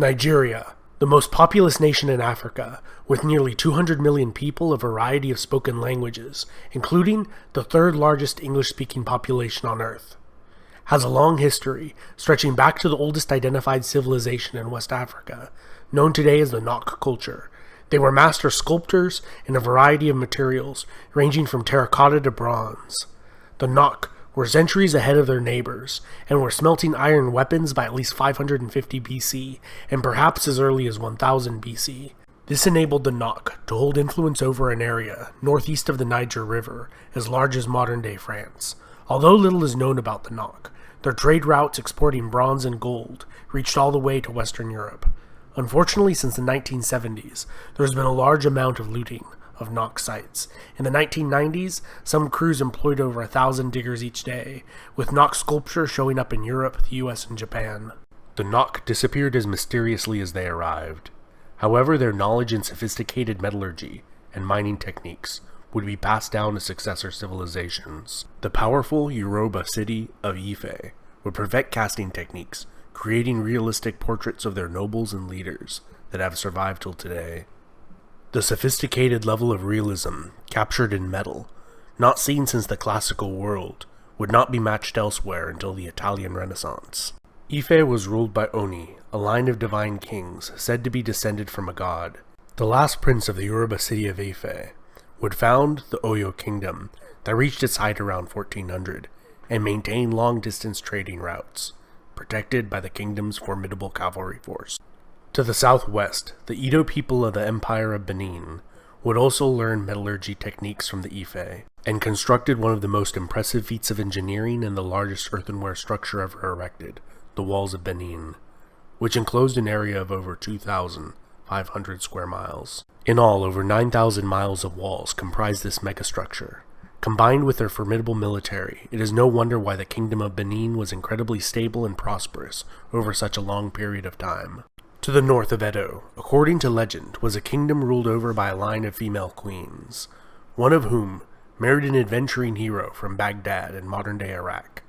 Nigeria, the most populous nation in Africa, with nearly 200 million people, a variety of spoken languages, including the third largest English-speaking population on Earth, has a long history stretching back to the oldest identified civilization in West Africa, known today as the Nok culture. They were master sculptors in a variety of materials, ranging from terracotta to bronze. The Nok were centuries ahead of their neighbors, and were smelting iron weapons by at least 550 BC, and perhaps as early as 1000 BC. This enabled the Nok to hold influence over an area northeast of the Niger River, as large as modern-day France. Although little is known about the Nok, their trade routes exporting bronze and gold reached all the way to Western Europe. Unfortunately, since the 1970s, there has been a large amount of looting of Nok sites. In the 1990s, some crews employed over 1,000 diggers each day, with Nok sculpture showing up in Europe, the US, and Japan. The Nok disappeared as mysteriously as they arrived. However, their knowledge in sophisticated metallurgy and mining techniques would be passed down to successor civilizations. The powerful Yoruba city of Ife would perfect casting techniques, creating realistic portraits of their nobles and leaders that have survived till today. The sophisticated level of realism captured in metal, not seen since the classical world, would not be matched elsewhere until the Italian Renaissance. Ife was ruled by Oni, a line of divine kings said to be descended from a god. The last prince of the Yoruba city of Ife would found the Oyo kingdom that reached its height around 1400 and maintained long-distance trading routes, protected by the kingdom's formidable cavalry force. To the southwest, the Edo people of the Empire of Benin would also learn metallurgy techniques from the Ife, and constructed one of the most impressive feats of engineering and the largest earthenware structure ever erected, the Walls of Benin, which enclosed an area of over 2,500 square miles. In all, over 9,000 miles of walls comprise this megastructure. Combined with their formidable military, it is no wonder why the Kingdom of Benin was incredibly stable and prosperous over such a long period of time. To the north of Edo, according to legend, was a kingdom ruled over by a line of female queens, one of whom married an adventuring hero from Baghdad in modern-day Iraq.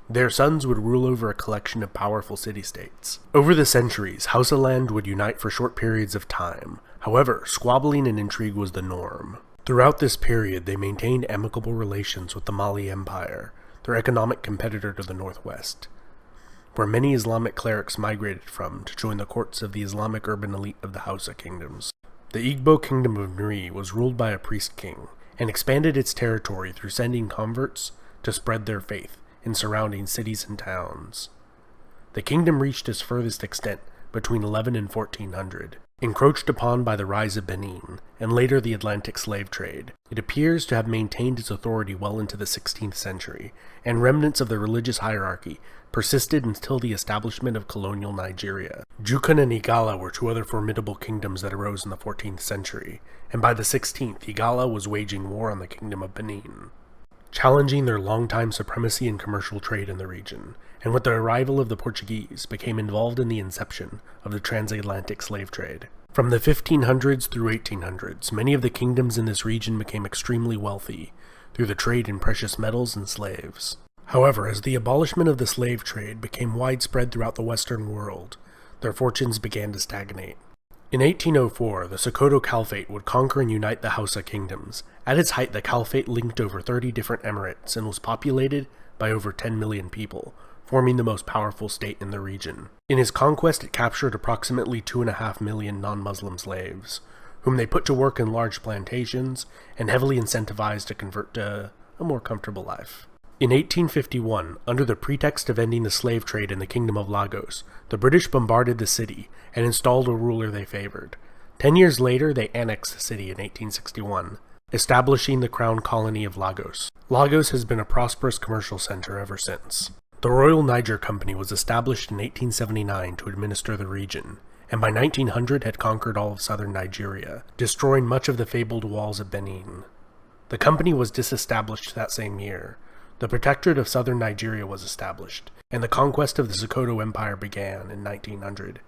Their sons would rule over a collection of powerful city-states. Over the centuries, Hausaland would unite for short periods of time. However, squabbling and intrigue was the norm. Throughout this period, they maintained amicable relations with the Mali Empire, their economic competitor to the northwest, where many Islamic clerics migrated from to join the courts of the Islamic urban elite of the Hausa kingdoms. The Igbo kingdom of Nri was ruled by a priest king, and expanded its territory through sending converts to spread their faith in surrounding cities and towns. The kingdom reached its furthest extent between 11 and 1400. Encroached upon by the rise of Benin, and later the Atlantic slave trade, it appears to have maintained its authority well into the 16th century, and remnants of the religious hierarchy persisted until the establishment of colonial Nigeria. Jukun and Igala were two other formidable kingdoms that arose in the 14th century, and by the 16th, Igala was waging war on the Kingdom of Benin, challenging their long-time supremacy in commercial trade in the region, and with the arrival of the Portuguese, became involved in the inception of the transatlantic slave trade. From the 1500s through 1800s, many of the kingdoms in this region became extremely wealthy through the trade in precious metals and slaves. However, as the abolishment of the slave trade became widespread throughout the Western world, their fortunes began to stagnate. In 1804, the Sokoto Caliphate would conquer and unite the Hausa kingdoms. At its height, the Caliphate linked over 30 different emirates and was populated by over 10 million people, forming the most powerful state in the region. In his conquest, it captured approximately 2.5 million non-Muslim slaves, whom they put to work in large plantations and heavily incentivized to convert to a more comfortable life. In 1851, under the pretext of ending the slave trade in the Kingdom of Lagos, the British bombarded the city and installed a ruler they favored. 10 years later, they annexed the city in 1861, establishing the crown colony of Lagos. Lagos has been a prosperous commercial center ever since. The Royal Niger Company was established in 1879 to administer the region, and by 1900 had conquered all of southern Nigeria, destroying much of the fabled walls of Benin. The company was disestablished that same year. The Protectorate of southern Nigeria was established, and the conquest of the Sokoto Empire began in 1900.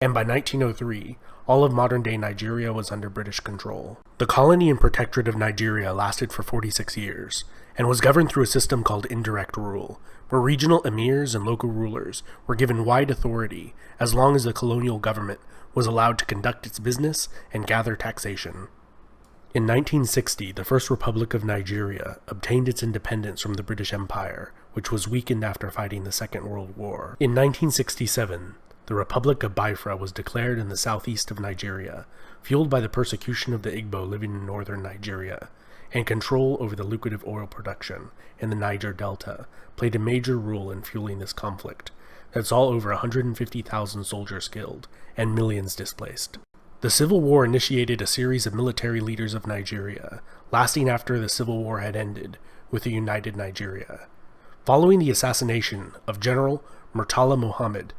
And by 1903, all of modern-day Nigeria was under British control. The colony and Protectorate of Nigeria lasted for 46 years, and was governed through a system called indirect rule, where regional emirs and local rulers were given wide authority as long as the colonial government was allowed to conduct its business and gather taxation. In 1960, the First Republic of Nigeria obtained its independence from the British Empire, which was weakened after fighting the Second World War. In 1967, the Republic of Biafra was declared in the southeast of Nigeria, fueled by the persecution of the Igbo living in northern Nigeria, and control over the lucrative oil production in the Niger Delta played a major role in fueling this conflict that saw over 150,000 soldiers killed and millions displaced. The Civil War initiated a series of military leaders of Nigeria, lasting after the Civil War had ended with a united Nigeria. Following the assassination of General Murtala Muhammad,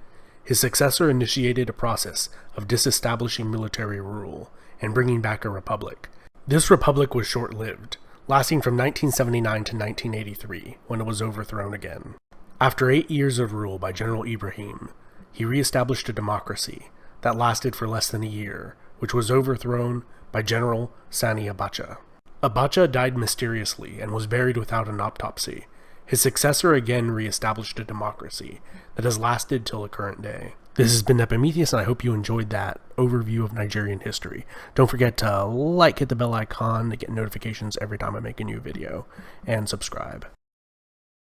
his successor initiated a process of disestablishing military rule and bringing back a republic. This republic was short-lived, lasting from 1979 to 1983, when it was overthrown again. After 8 years of rule by General Ibrahim, he re-established a democracy that lasted for less than a year, which was overthrown by General Sani Abacha. Abacha died mysteriously and was buried without an autopsy. His successor again re-established a democracy that has lasted till the current day. This has been Epimetheus, and I hope you enjoyed that overview of Nigerian history. Don't forget to hit the bell icon to get notifications every time I make a new video, and subscribe.